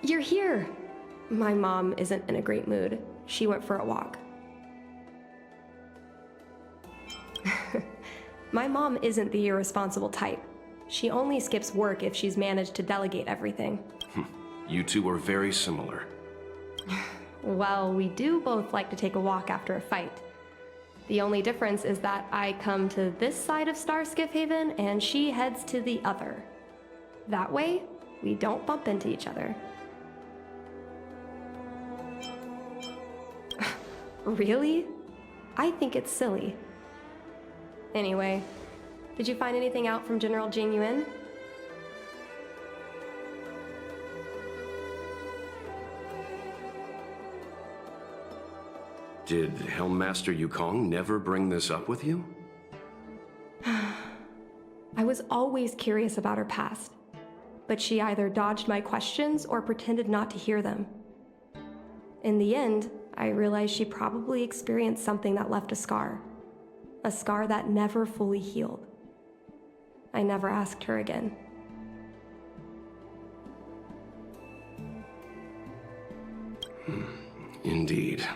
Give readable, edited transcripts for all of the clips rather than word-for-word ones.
You're here! My mom isn't in a great mood. She went for a walk. My mom isn't the irresponsible type. She only skips work if she's managed to delegate everything. You two are very similar. Well, we do both like to take a walk after a fight. The only difference is that I come to this side of Starskiff Haven and she heads to the other. That way, we don't bump into each other. Really? I think it's silly. Anyway, did you find anything out from General Jing Yuan? Did Helmmaster Yukong never bring this up with you? I was always curious about her past, but she either dodged my questions or pretended not to hear them. In the end, I realized she probably experienced something that left a scar that never fully healed. I never asked her again. Indeed.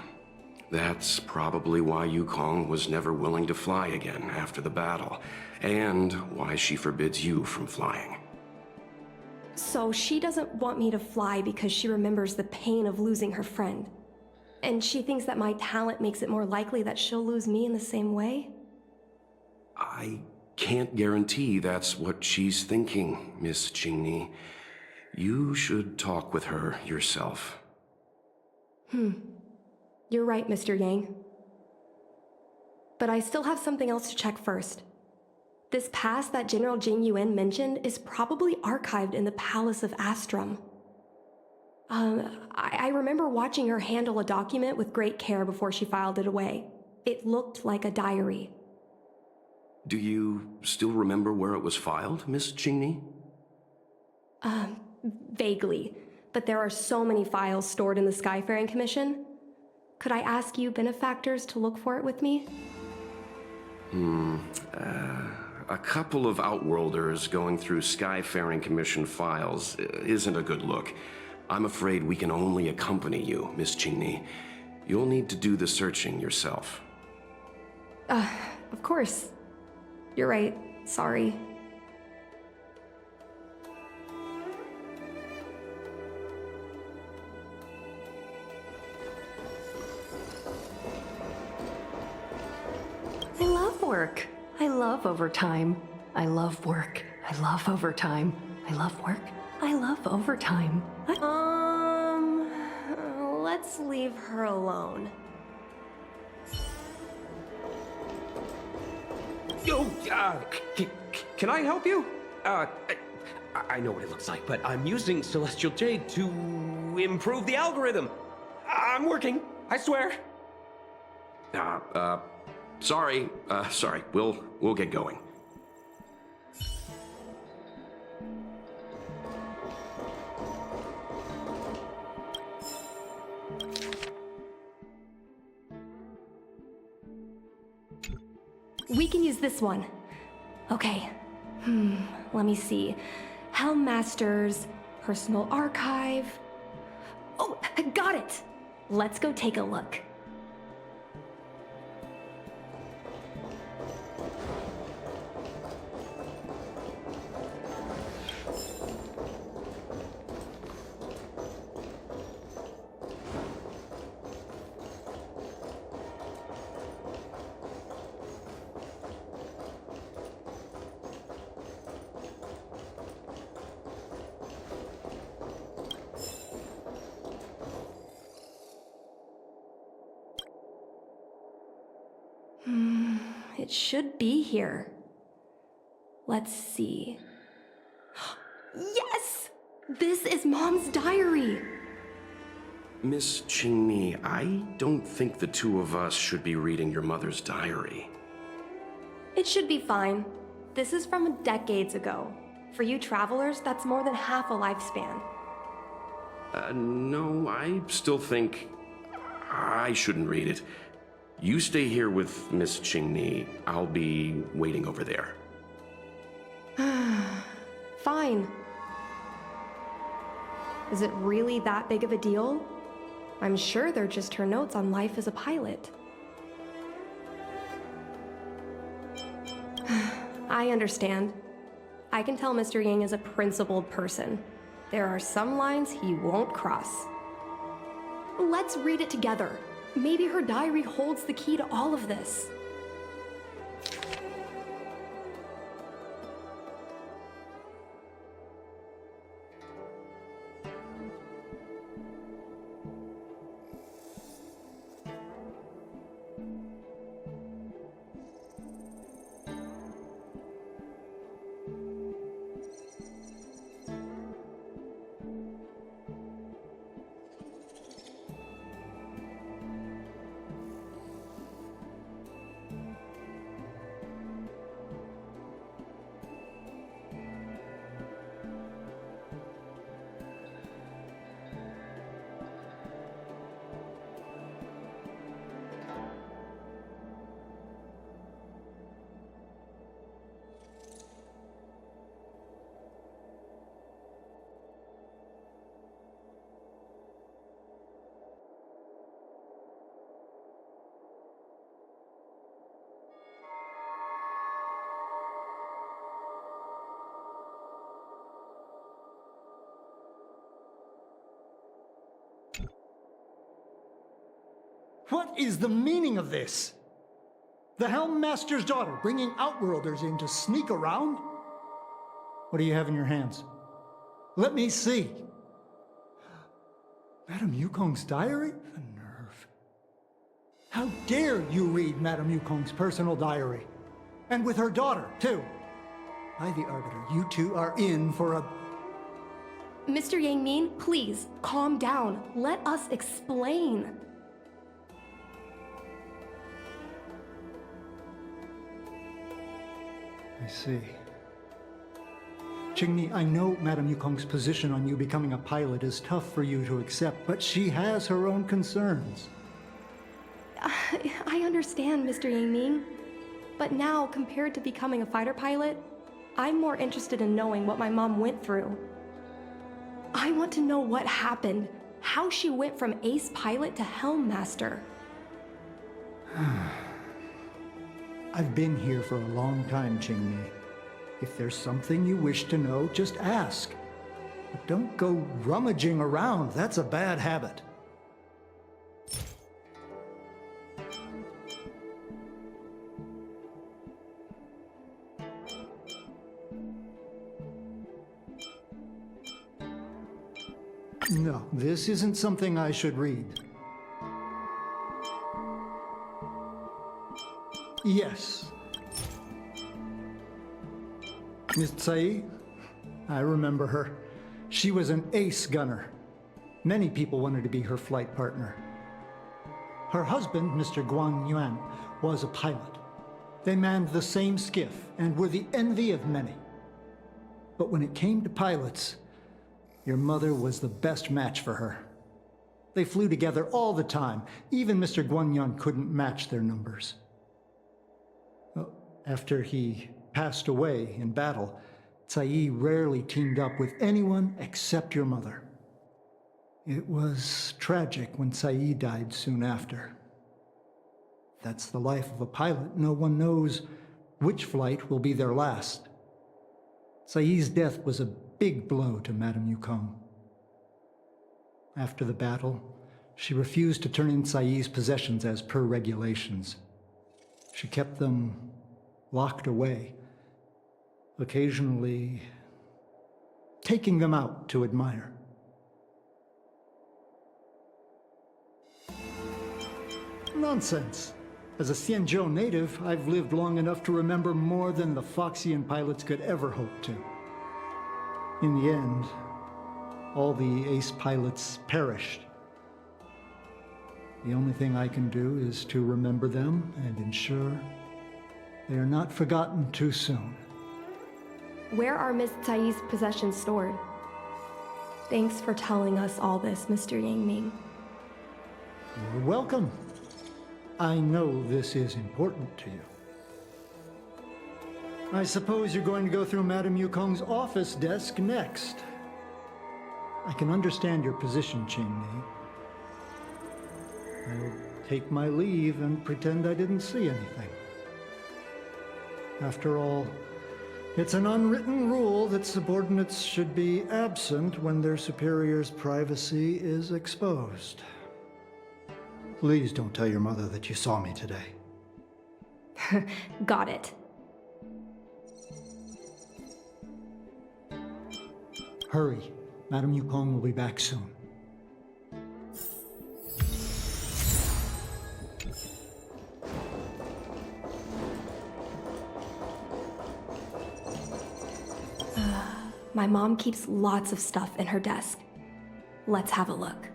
That's probably why Yukong was never willing to fly again after the battle, and why she forbids you from flying. So she doesn't want me to fly because she remembers the pain of losing her friend. And she thinks that my talent makes it more likely that she'll lose me in the same way? I can't guarantee that's what she's thinking, Miss Qingni. You should talk with her yourself. You're right, Mr. Yang. But I still have something else to check first. This past that General Jing Yuan mentioned is probably archived in the Palace of Astrum. I remember watching her handle a document with great care before she filed it away. It looked like a diary. Do you still remember where it was filed, Miss Qingni? Vaguely, but there are so many files stored in the Skyfaring Commission. Could I ask you benefactors to look for it with me? A couple of Outworlders going through Skyfaring Commission files isn't a good look. I'm afraid we can only accompany you, Miss Qingni. You'll need to do the searching yourself. Of course. You're right. Sorry. I love work. I love overtime. I love work. I love overtime. I love work. I love overtime. Let's leave her alone. Yo, can I help you? I know what it looks like, but I'm using Celestial Jade to improve the algorithm. I'm working, I swear. Sorry. We'll get going. We can use this one. Okay. Let me see. Helmmaster's personal archive. Oh, I got it! Let's go take a look. It should be here. Let's see. Yes! This is Mom's diary! Miss Qingni, I don't think the two of us should be reading your mother's diary. It should be fine. This is from decades ago. For you travelers, that's more than half a lifespan. No, I still think I shouldn't read it. You stay here with Miss Qingni. I'll be waiting over there. Fine. Is it really that big of a deal? I'm sure they're just her notes on life as a pilot. I understand. I can tell Mr. Yang is a principled person. There are some lines he won't cross. Let's read it together. Maybe her diary holds the key to all of this. What is the meaning of this? The Helm Master's daughter bringing Outworlders in to sneak around? What do you have in your hands? Let me see. Madame Yukong's diary? The nerve. How dare you read Madame Yukong's personal diary? And with her daughter, too. By the Arbiter, you two are in for a... Mr. Yang Min, please, calm down. Let us explain. I see. Qingni, I know Madame Yukong's position on you becoming a pilot is tough for you to accept, but she has her own concerns. I understand, Mr. Yang Ming. But now, compared to becoming a fighter pilot, I'm more interested in knowing what my mom went through. I want to know what happened, how she went from ace pilot to helm master. I've been here for a long time, Qingmi. If there's something you wish to know, just ask. But don't go rummaging around. That's a bad habit. No, this isn't something I should read. Yes. Miss Tsai? I remember her. She was an ace gunner. Many people wanted to be her flight partner. Her husband, Mr. Guan Yuan, was a pilot. They manned the same skiff and were the envy of many. But when it came to pilots, your mother was the best match for her. They flew together all the time. Even Mr. Guan Yuan couldn't match their numbers. After he passed away in battle, Tsai rarely teamed up with anyone except your mother. It was tragic when Tsai died soon after. That's the life of a pilot. No one knows which flight will be their last. Tsai's death was a big blow to Madame Yukong. After the battle, she refused to turn in Tsai's possessions as per regulations. She kept them locked away, occasionally taking them out to admire. Nonsense. As a Xianzhou native, I've lived long enough to remember more than the Foxian pilots could ever hope to. In the end, all the ace pilots perished. The only thing I can do is to remember them and ensure they are not forgotten too soon. Where are Miss Tsai's possessions stored? Thanks for telling us all this, Mr. Yang Ming. You're welcome. I know this is important to you. I suppose you're going to go through Madame Yukong's office desk next. I can understand your position, Ching-Ni. I'll take my leave and pretend I didn't see anything. After all, it's an unwritten rule that subordinates should be absent when their superior's privacy is exposed. Please don't tell your mother that you saw me today. Got it. Hurry. Madame Yukong will be back soon. My mom keeps lots of stuff in her desk. Let's have a look.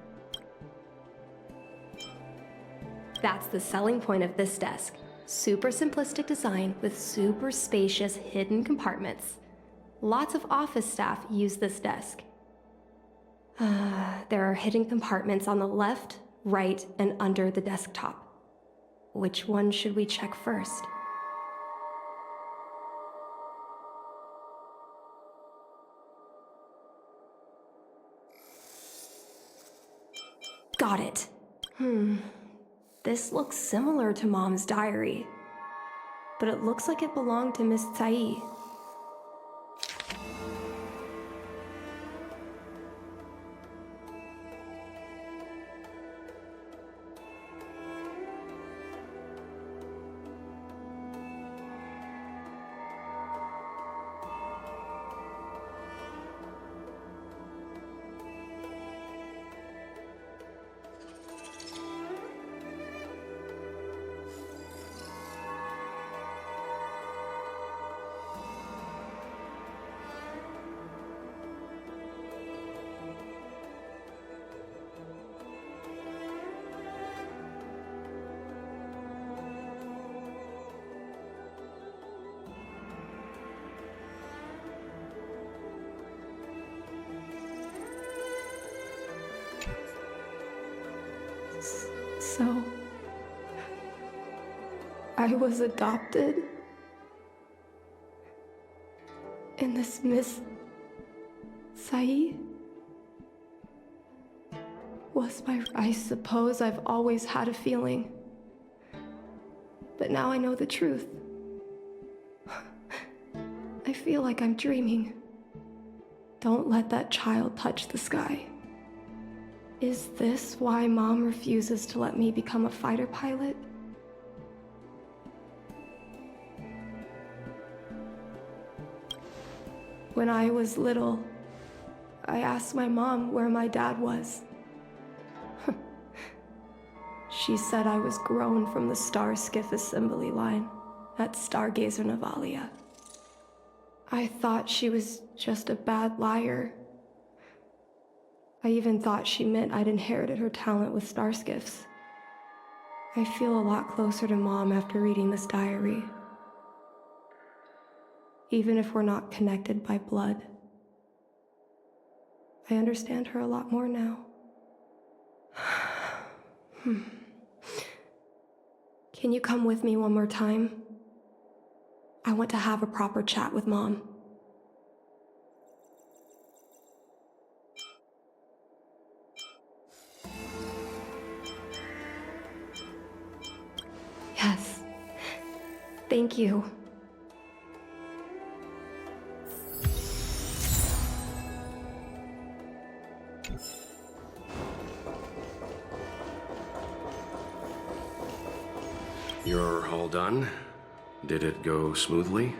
That's the selling point of this desk. Super simplistic design with super spacious hidden compartments. Lots of office staff use this desk. There are hidden compartments on the left, right, and under the desktop. Which one should we check first? Got it. This looks similar to Mom's diary, but it looks like it belonged to Miss Tsai. So, I was adopted? And this Miss Tsai was I suppose I've always had a feeling. But now I know the truth. I feel like I'm dreaming. Don't let that child touch the sky. Is this why Mom refuses to let me become a fighter pilot? When I was little, I asked my mom where my dad was. She said I was grown from the Star Skiff assembly line at Stargazer Navalia. I thought she was just a bad liar. I even thought she meant I'd inherited her talent with starskiffs. I feel a lot closer to Mom after reading this diary. Even if we're not connected by blood. I understand her a lot more now. Can you come with me one more time? I want to have a proper chat with Mom. Yes. Thank you. You're all done? Did it go smoothly?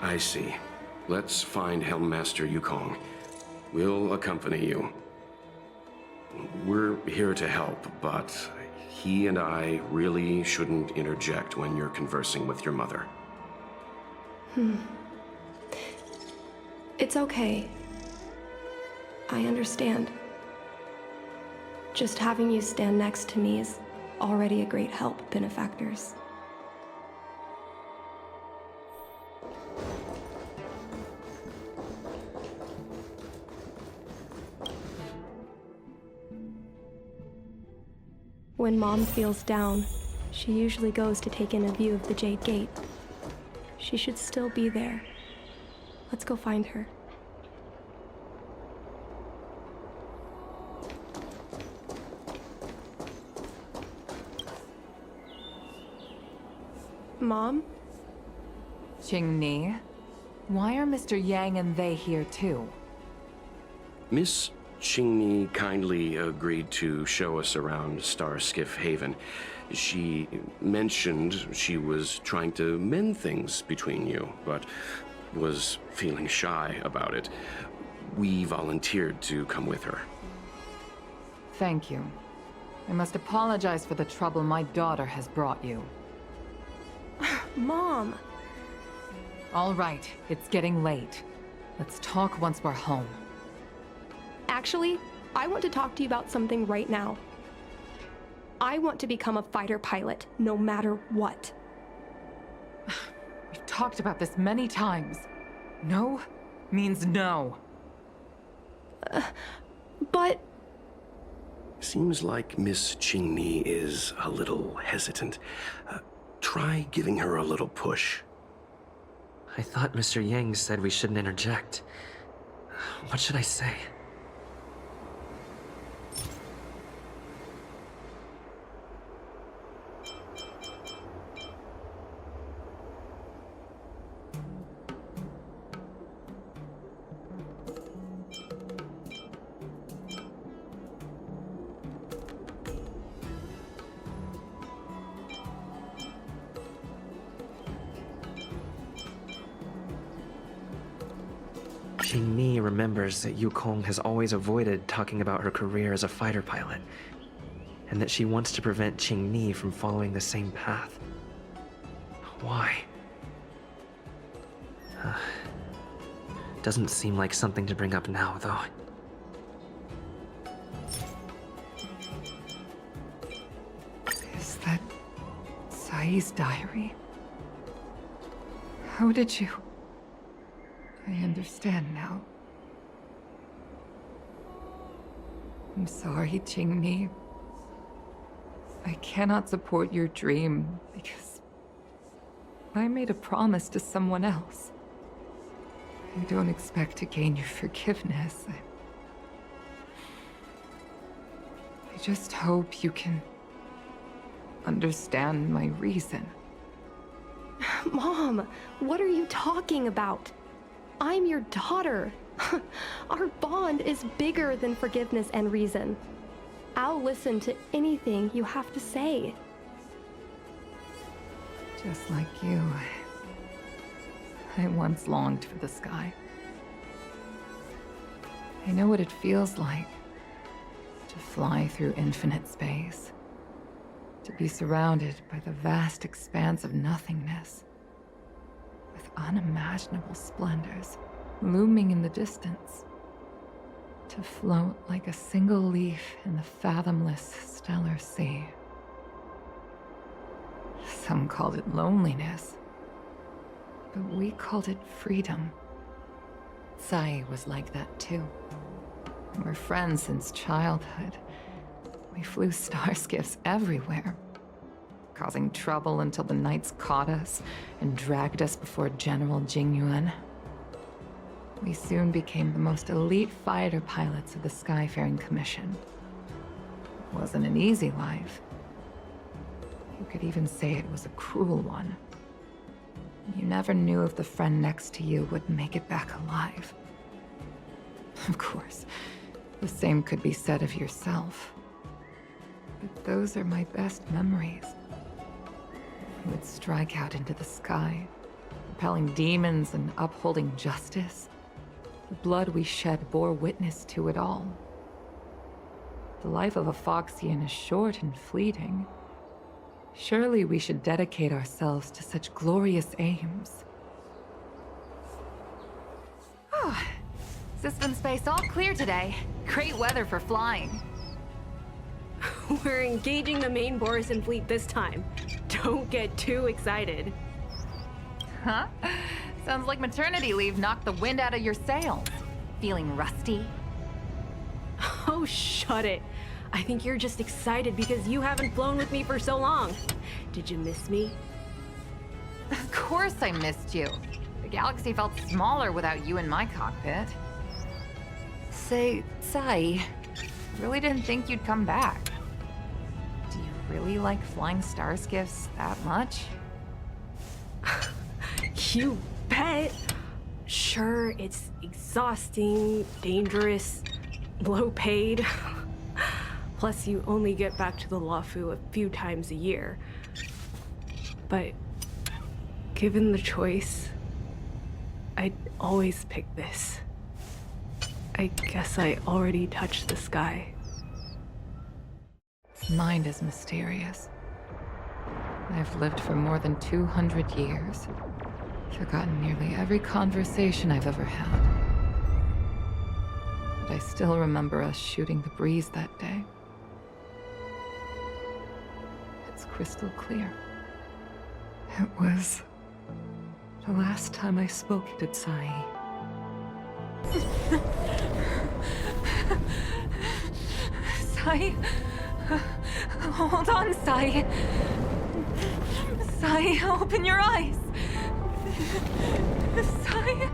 I see. Let's find Helmmaster Yukong. We'll accompany you. We're here to help, but he and I really shouldn't interject when you're conversing with your mother. It's okay. I understand. Just having you stand next to me is already a great help, benefactors. When Mom feels down, she usually goes to take in a view of the Jade Gate. She should still be there. Let's go find her. Mom? Qingni, why are Mr. Yang and they here too? Miss Qingni kindly agreed to show us around Starskiff Haven. She mentioned she was trying to mend things between you, but was feeling shy about it. We volunteered to come with her. Thank you. I must apologize for the trouble my daughter has brought you. Mom! All right, it's getting late. Let's talk once we're home. Actually, I want to talk to you about something right now. I want to become a fighter pilot, no matter what. We've talked about this many times. No means no. But... Seems like Miss Qingni is a little hesitant. Try giving her a little push. I thought Mr. Yang said we shouldn't interject. What should I say? Qingni remembers that Yukong has always avoided talking about her career as a fighter pilot, and that she wants to prevent Qingni from following the same path. Why? Doesn't seem like something to bring up now, though. Is that Sai's diary? How did you... I understand now. I'm sorry, Qingni. I cannot support your dream because I made a promise to someone else. I don't expect to gain your forgiveness. I just hope you can understand my reason. Mom, what are you talking about? I'm your daughter. Our bond is bigger than forgiveness and reason. I'll listen to anything you have to say. Just like you, I once longed for the sky. I know what it feels like to fly through infinite space, to be surrounded by the vast expanse of nothingness, with unimaginable splendors looming in the distance, to float like a single leaf in the fathomless stellar sea. Some called it loneliness, but we called it freedom. Sai was like that too. We're friends since childhood. We flew starskiffs everywhere, causing trouble until the Knights caught us and dragged us before General Jingyuan. We soon became the most elite fighter pilots of the Skyfaring Commission. It wasn't an easy life. You could even say it was a cruel one. You never knew if the friend next to you would make it back alive. Of course, the same could be said of yourself. But those are my best memories. We would strike out into the sky, repelling demons and upholding justice. The blood we shed bore witness to it all. The life of a Foxian is short and fleeting. Surely we should dedicate ourselves to such glorious aims. Oh, system space all clear today. Great weather for flying. We're engaging the main Borison fleet this time. Don't get too excited. Huh? Sounds like maternity leave knocked the wind out of your sails. Feeling rusty? Oh, shut it. I think you're just excited because you haven't flown with me for so long. Did you miss me? Of course I missed you. The galaxy felt smaller without you in my cockpit. Say, Sai, really didn't think you'd come back. Do you really like flying stars gifts that much? You bet. Sure, it's exhausting, dangerous, low paid. Plus, you only get back to the Luofu a few times a year. But given the choice, I'd always pick this. I guess I already touched the sky. Mind is mysterious. I've lived for more than 200 years. Forgotten nearly every conversation I've ever had. But I still remember us shooting the breeze that day. It's crystal clear. It was the last time I spoke to Sai. Sai? Hold on, Sai. Sai, open your eyes. Sai.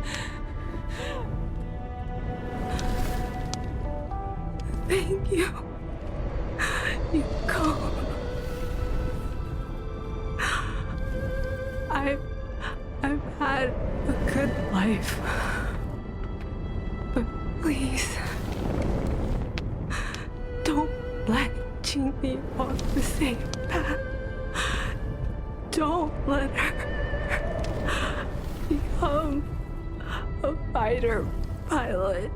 Thank you. You go. I've had a good life. But please, don't let Qingli walk the same path. Don't let her become a fighter pilot.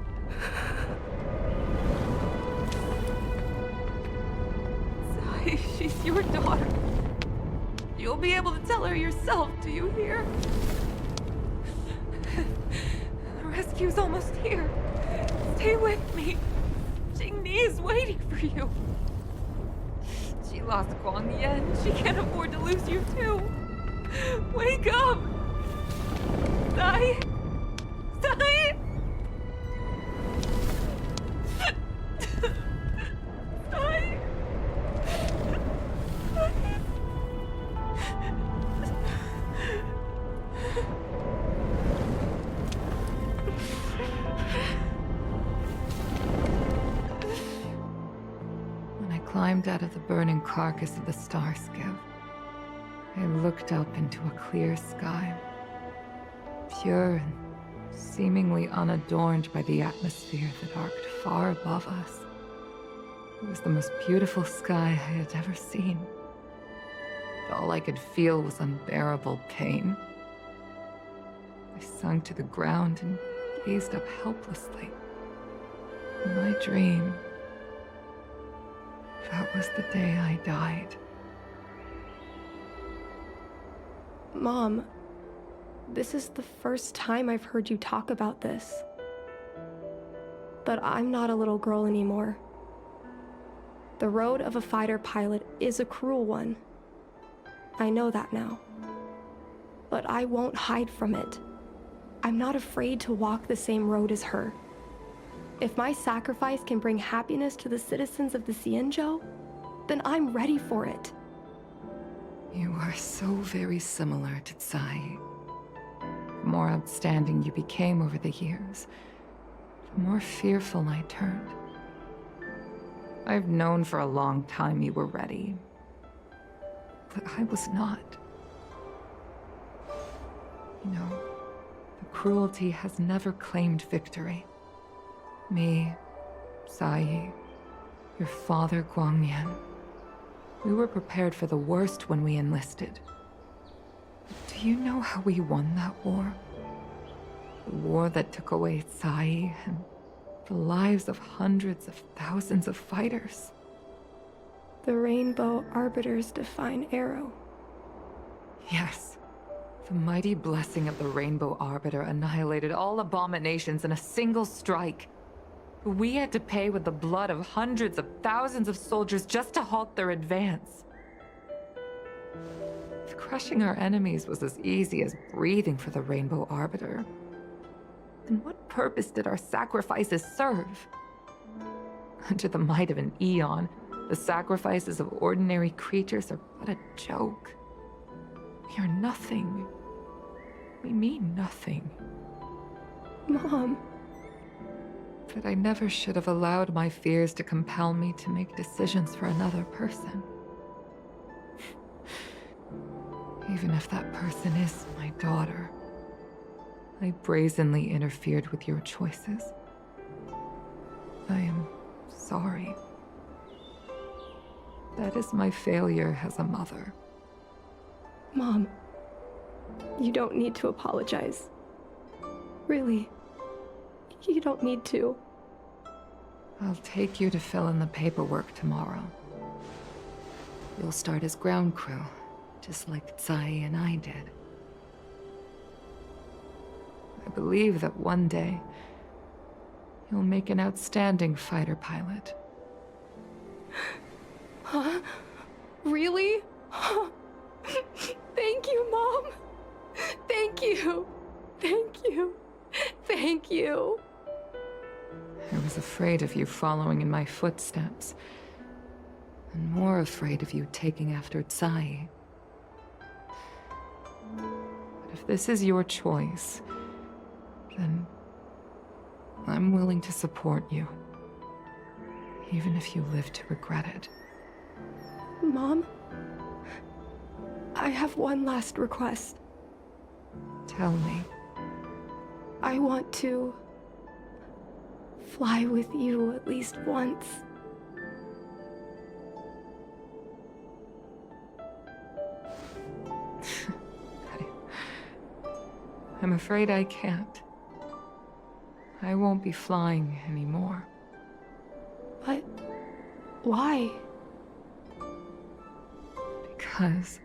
Sai, she's your daughter. You'll be able to tell her yourself, do you hear? The rescue's almost here. Stay with me. Jingni is waiting for you. She lost Guang Yan. She can't afford to lose you too. Wake up! Sai! Sai! Sai! When I climbed out of the burning carcass of the star skiff, I looked up into a clear sky, pure and seemingly unadorned by the atmosphere that arced far above us. It was the most beautiful sky I had ever seen. But all I could feel was unbearable pain. I sunk to the ground and gazed up helplessly. In my dream, that was the day I died. Mom, this is the first time I've heard you talk about this. But I'm not a little girl anymore. The road of a fighter pilot is a cruel one. I know that now. But I won't hide from it. I'm not afraid to walk the same road as her. If my sacrifice can bring happiness to the citizens of the Xianzhou, then I'm ready for it. You are so very similar to Tsai. The more outstanding you became over the years, the more fearful I turned. I've known for a long time you were ready, but I was not. You know, the cruelty has never claimed victory. Me, Sai, your father Guangyan. We were prepared for the worst when we enlisted. Do you know how we won that war? The war that took away Sai and the lives of hundreds of thousands of fighters. The Rainbow Arbiter's divine arrow. Yes. The mighty blessing of the Rainbow Arbiter annihilated all abominations in a single strike. We had to pay with the blood of hundreds of thousands of soldiers just to halt their advance. If crushing our enemies was as easy as breathing for the Rainbow Arbiter, then what purpose did our sacrifices serve? Under the might of an eon, the sacrifices of ordinary creatures are but a joke. We are nothing, We mean nothing. Mom. But I never should have allowed my fears to compel me to make decisions for another person. Even if that person is my daughter, I brazenly interfered with your choices. I am sorry. That is my failure as a mother. Mom, you don't need to apologize. Really, you don't need to. I'll take you to fill in the paperwork tomorrow. You'll start as ground crew, just like Tsai and I did. I believe that one day, you'll make an outstanding fighter pilot. Huh? Really? Thank you, Mom. Thank you. Thank you. Thank you. I was afraid of you following in my footsteps, and more afraid of you taking after Tsai. But if this is your choice, then I'm willing to support you, even if you live to regret it. Mom, I have one last request. Tell me. I want to fly with you at least once. I'm afraid I can't. I won't be flying anymore. But why? Because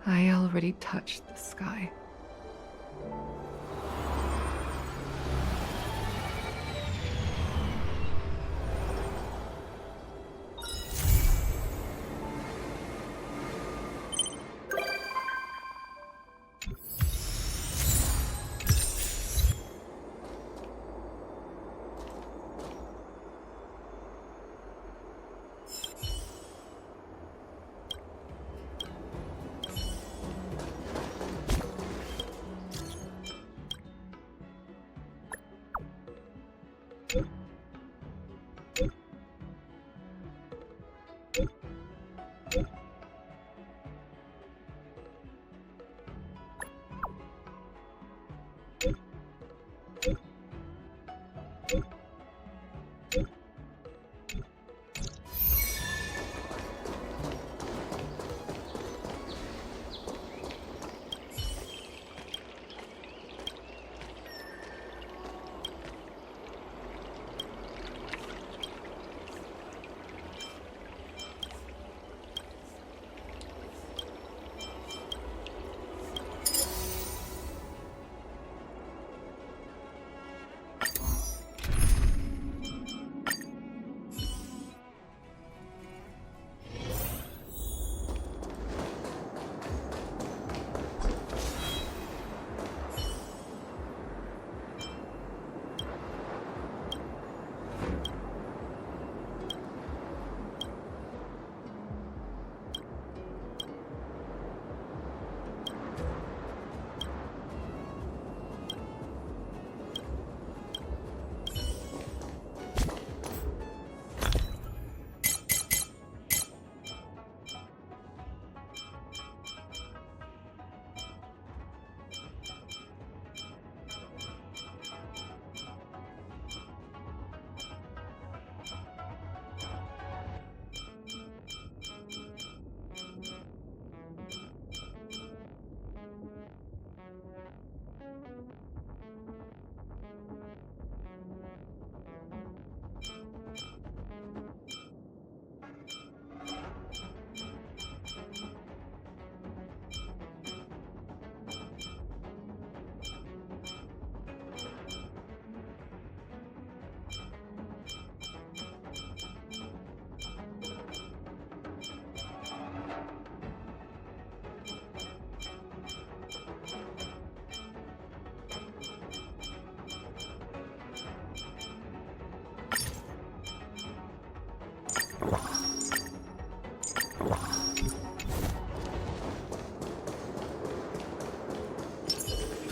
I already touched the sky.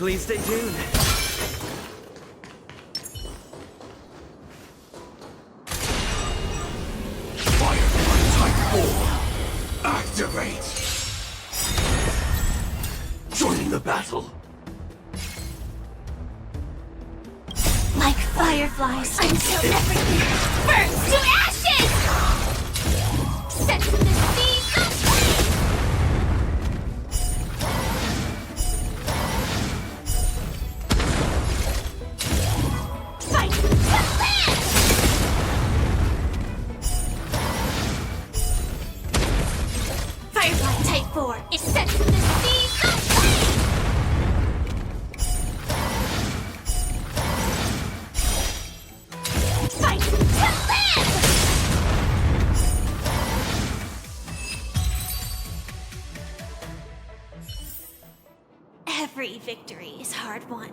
Please stay tuned. Firefly Type 4, activate! Join the battle. Like fireflies until everything burns to ashes! Set from the seas of flame! Fight to land! Firefly Type 4 is set from the seas of flame! Fight to land! Every victory is hard won.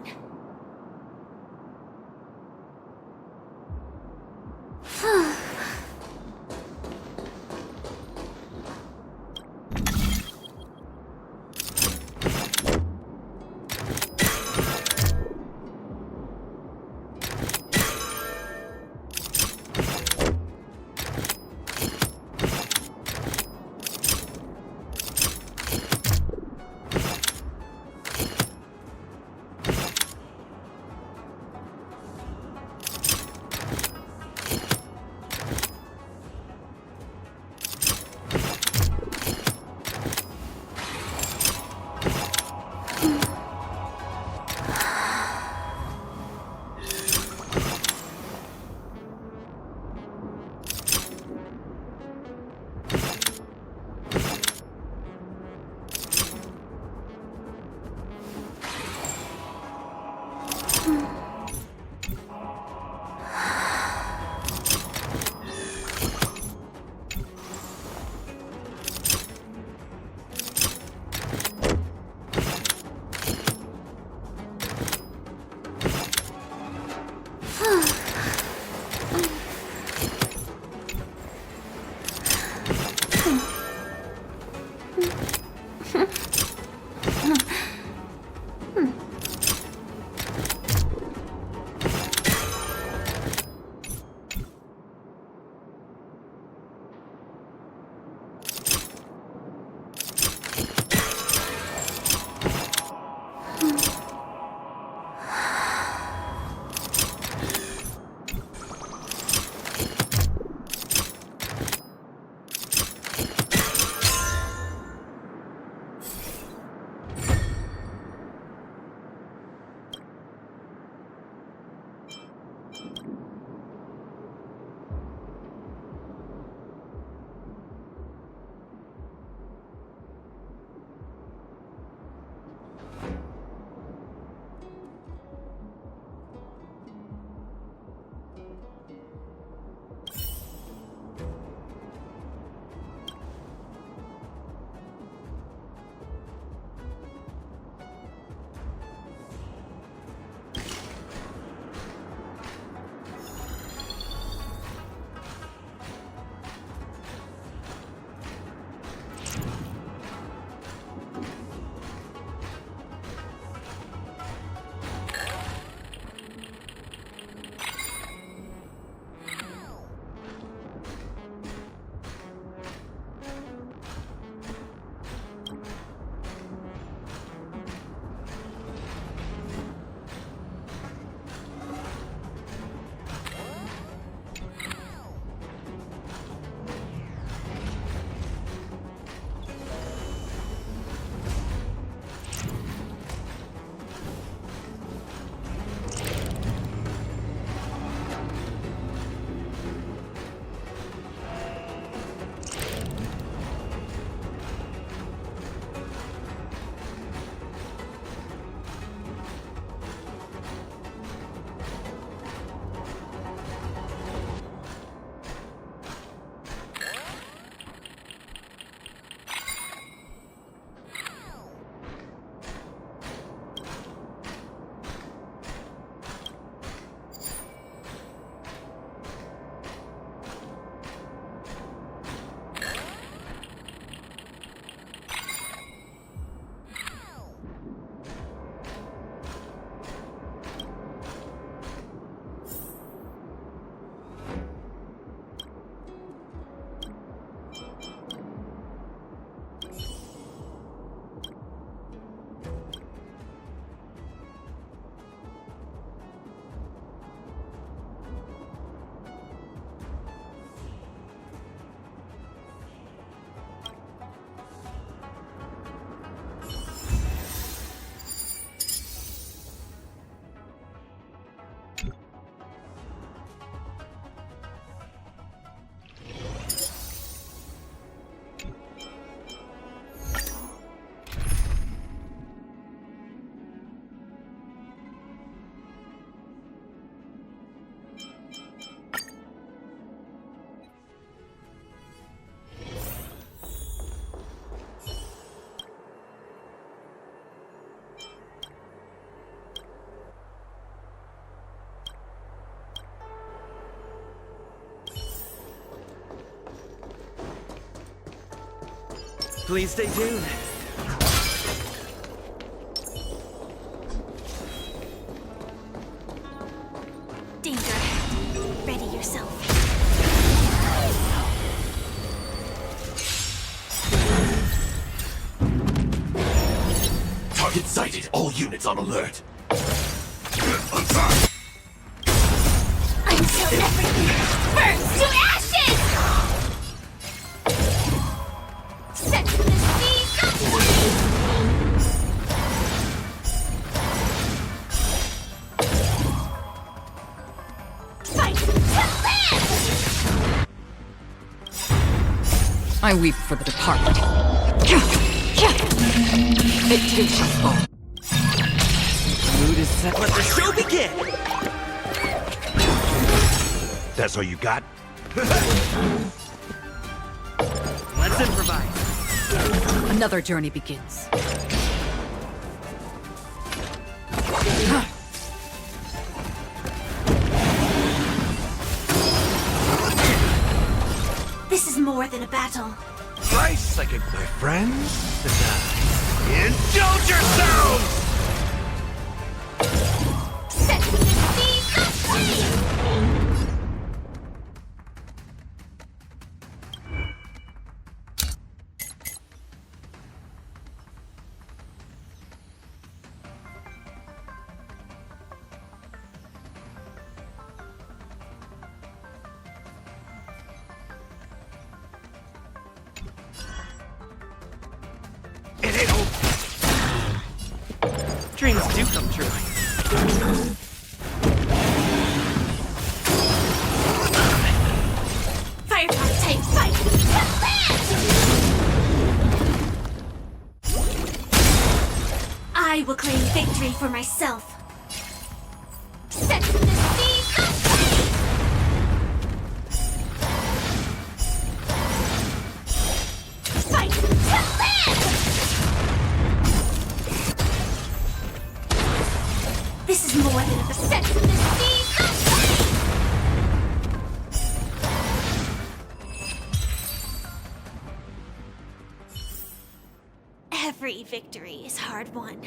Please stay tuned. Danger. Ready yourself. Target sighted. All units on alert. Until everything burns to ashes! Set the seas aflame! Fight to land! I weep for the departed. It too shall fall. Mood is set. Let the show begin! That's all you got? Let's improvise. Another journey begins. This is more than a battle. Nice, I can my friends. Indulge yourselves! Set the seas aflame! It ain't over. Dreams do come true. Fireball type fight! To land! I will claim victory for myself. Set the seas aflame! Fight to land! This is more than a set to the seas aflame! Every victory is hard won.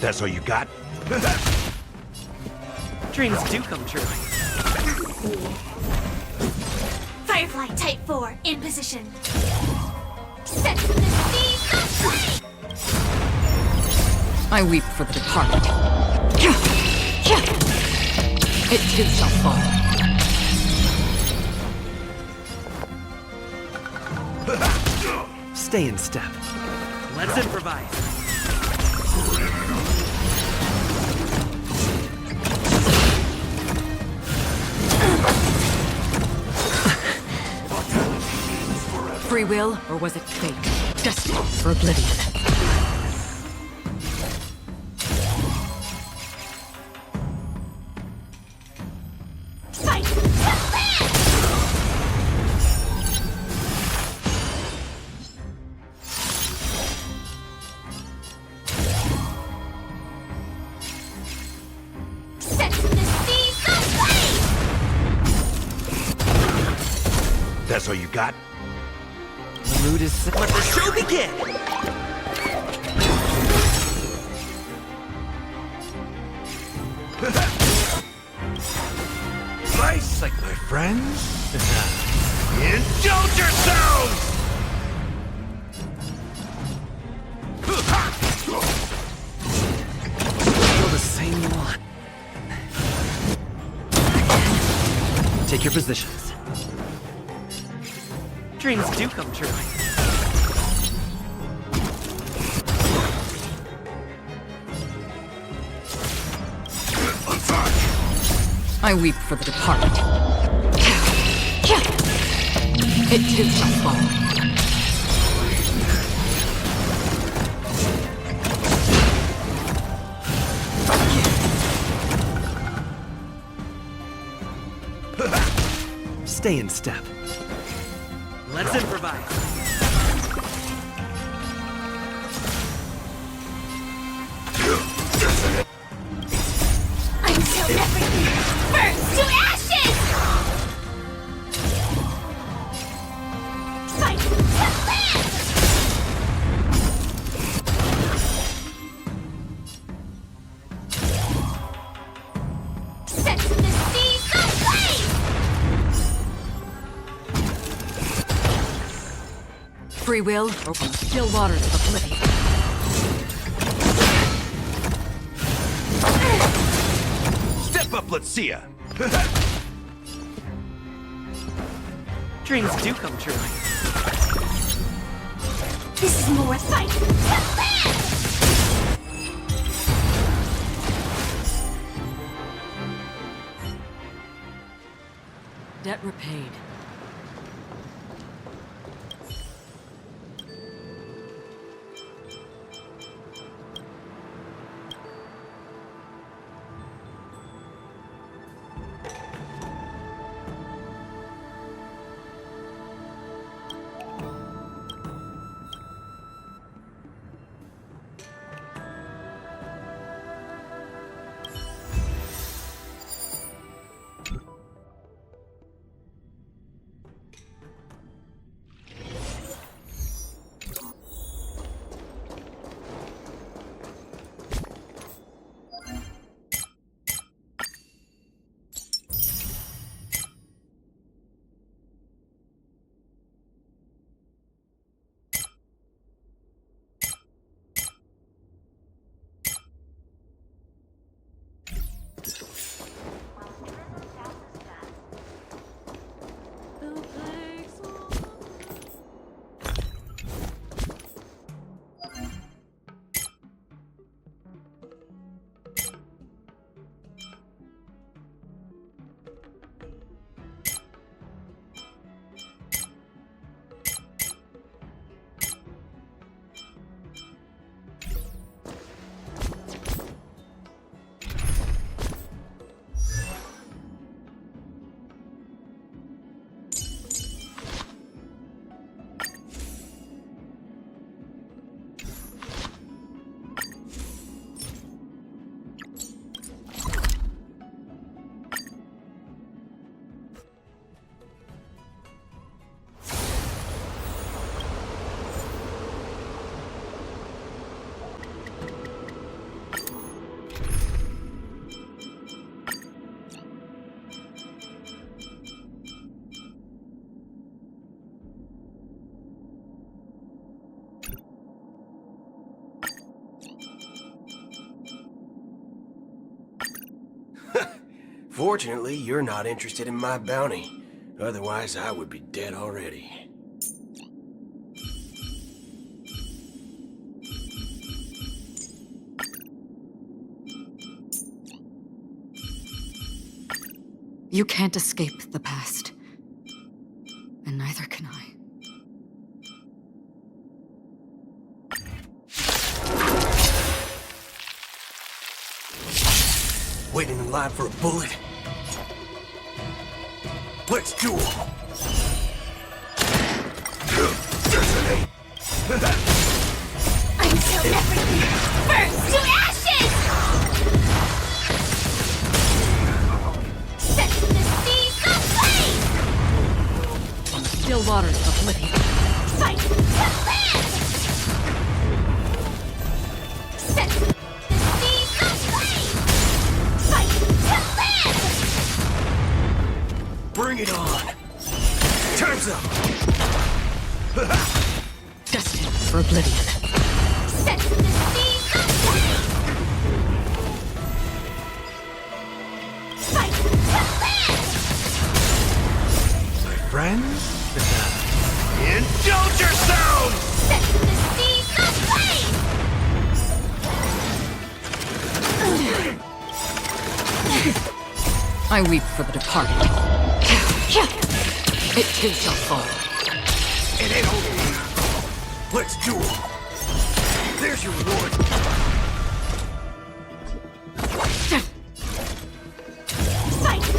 That's all you got? Dreams do come true. Firefly Type 4 in position. Set the speed of light! I weep for the departed. It too shall fall. Stay in step. Let's improvise. Free will, or was it fate? Destined for oblivion. Fight to land! Set the speed of light! That's all you got? The mood is set. Let the show begin! Nice, like my friends? Indulge yourselves! Feel the same you want. Take your positions. Dreams do come true. I weep for the departed. It too shall fall. Stay in step. Let's improvise. Until everything burns to ashes! Fight to land! Set the seas ablaze! Free will, or still waters of oblivion. Step up, let's see ya! Dreams do come true. This is more fight to land! Debt repaid. Fortunately, you're not interested in my bounty. Otherwise, I would be dead already. You can't escape the past. And neither can I. Waiting in line for a bullet? Let's duel! Until everything burns to ashes! Set the seas ablaze! On the still waters of oblivion. Fight to live! Set the seas ablaze! Fight to live! Bring it on! Time's up! Destined for oblivion. Set the seas ablaze! Fight to live! My friends? Indulge yourselves! Set the seas ablaze! I weep for the departed. It too shall fall. It ain't over here. Let's duel! There's your reward! Fight to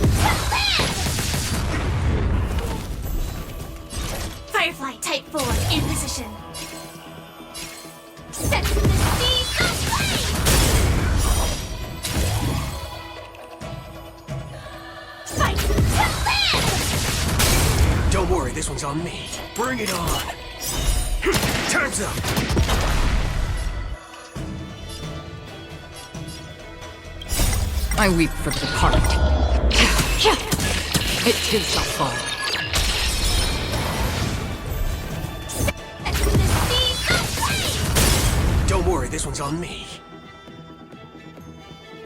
live! Firefly Type 4 in position. Set the seas ablaze! Fight to live! Don't worry, this one's on me. Bring it on! Time's up! I weep for the departed. It too shall fall. Set the seas ablaze! Don't worry, this one's on me.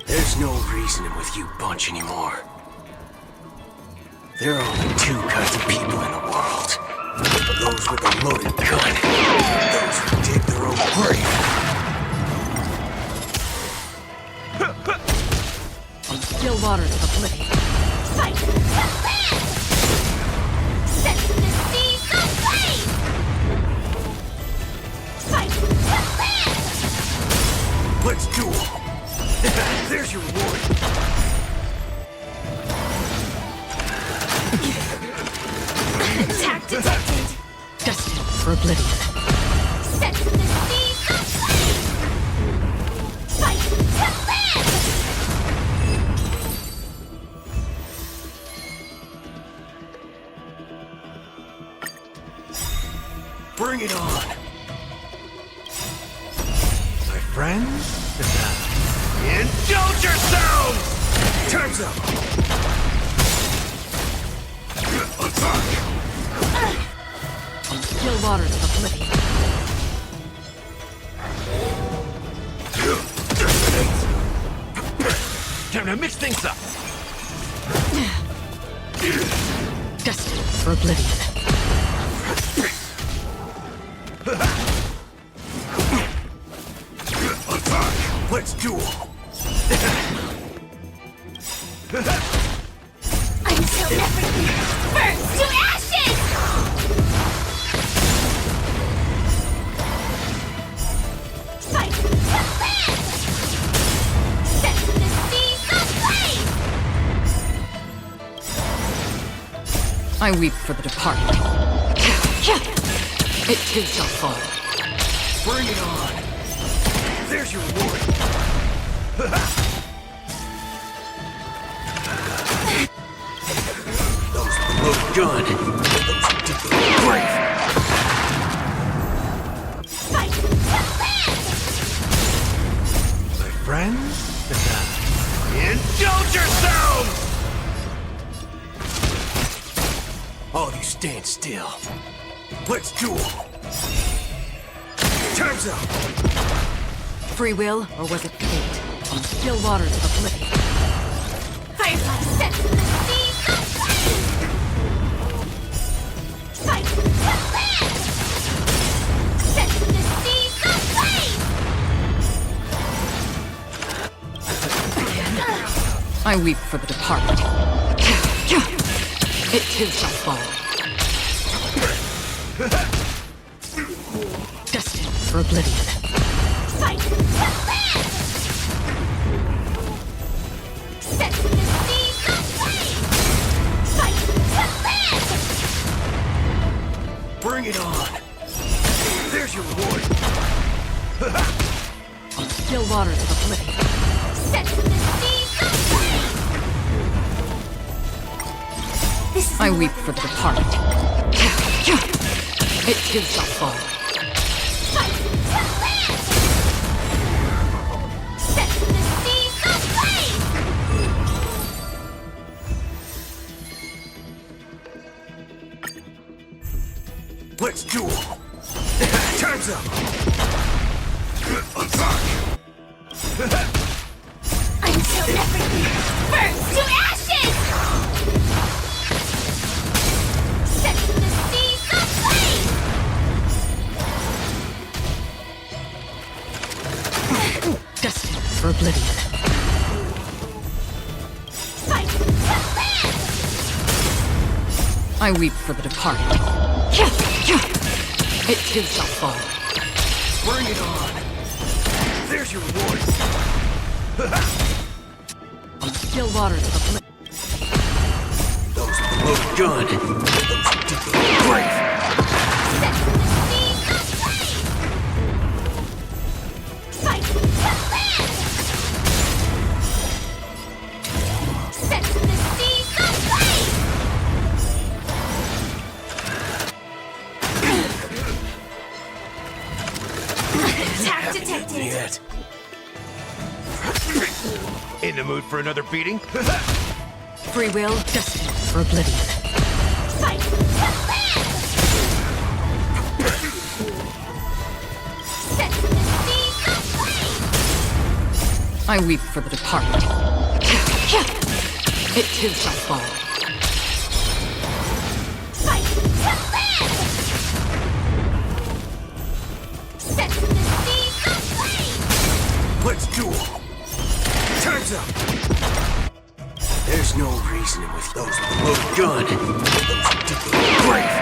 There's no reasoning with you bunch anymore. There are only two kinds of people in the world. Those with a loaded gun. Those who dig their own grave. On the still waters of oblivion. Fight to live! Set the seas ablaze! Fight to live! Let's duel! There's your reward! Attack detected! Destined for oblivion. Set the seas ablaze! Fight to live! Bring it on! My friends? Indulge yourselves! Time's up! On the still waters of oblivion. Time to mix things up! Destined for oblivion. Let's duel! Until everything burns to ashes! Fight to live! Set the seas ablaze! I weep for the departed. It too shall fall. Bring it on! There's your reward! Those with the loaded gun. Those who dig their own grave. Fight to live! My friends? Indulge yourselves! All of you stand still. Let's duel! Time's up! Free will, or was it fate? On the still waters of oblivion. Firefly set I weep for the departed. It too shall fall. Destined for oblivion. Fight to live! Set the seas aflame! Fight to live! Bring it on! There's your reward! On still waters of oblivion. Set the seas aflame! This is I more weep than for the a battle. departed. It too shall fall. Fight to live! Set the seas aflame! Let's duel! Time's up! Attack! Until everything burns to ashes! Set the seas aflame! Destined for oblivion. Fight to live! I weep for the departed. It too shall fall. Bring it on! There's your reward! On still waters of oblivion. Those with the loaded gun! Those who dig the grave! Set the seas aflame! Fight to live! Set the seas aflame! Attack detected! Yet. In the mood for another beating? Free will destined for oblivion. Fight to live! Set the seas aflame! I weep for the departed. It too shall fall. Fight to live! Set the seas aflame! Let's duel! Time's up! There's no reasoning with those with the loaded gun! Those who dig the grave!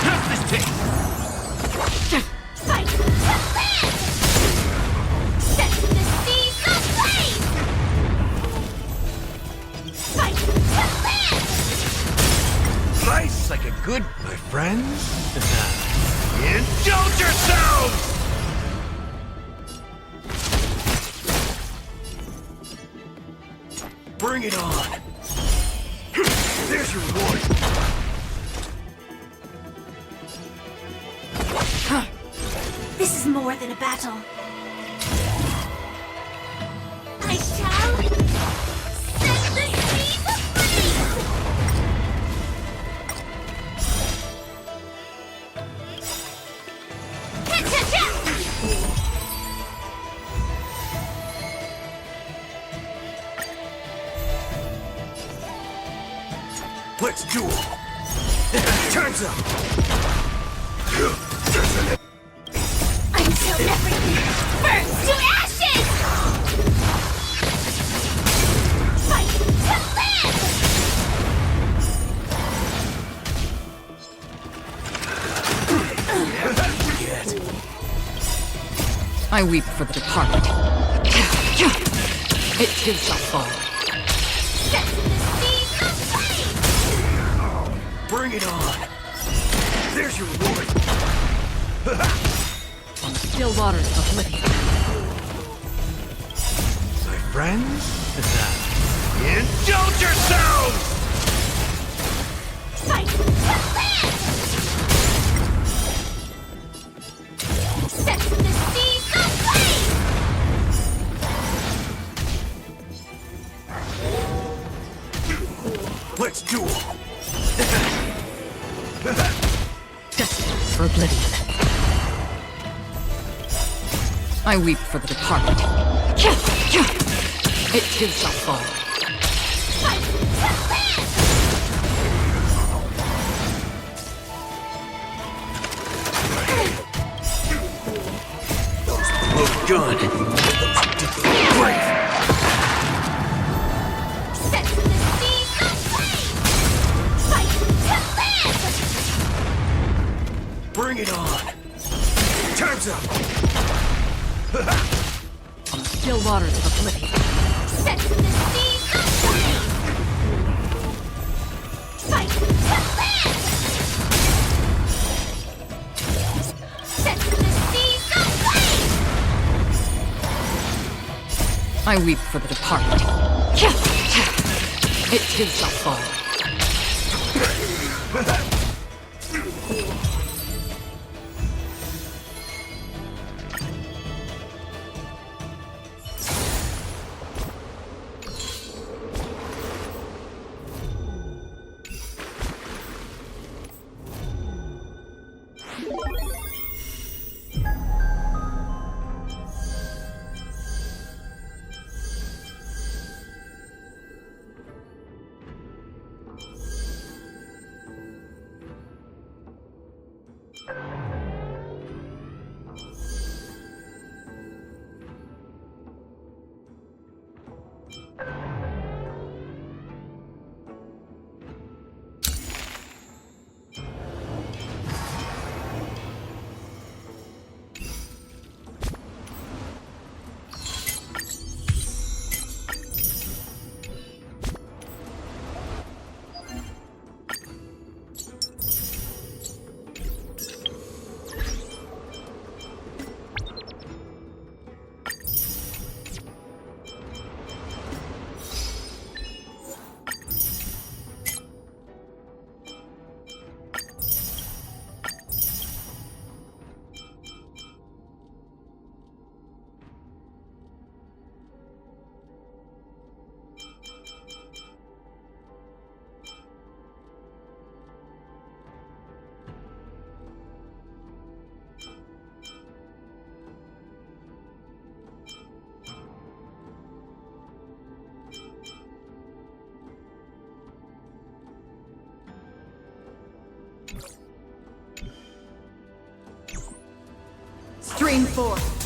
Have this thing! Fight to live! Set the seas aflame! Fight to live! Nice like a good, my friends. Indulge yourselves! Bring it on! There's your reward! This is more than a battle. I shall set the seas aflame! Cha-cha-cha! Let's duel! Time's up! Until everything burns to ashes! Fight to live! Yet. I weep for the departed. It too shall fall. Set the seas aflame! Bring it on! There's your reward! On still waters of oblivion. My friends? Indulge yourselves! Fight to live! Set the seas aflame! Let's duel! Destined for oblivion. I weep for the departed. It too shall fall. Fight to live! Those with the loaded gun! Those who dig the grave! Bring it on! Time's up! Still waters of oblivion. Set the seas aflame! Fight to land! Set the seas aflame! I weep for the departed. It too shall fall. Stream forth.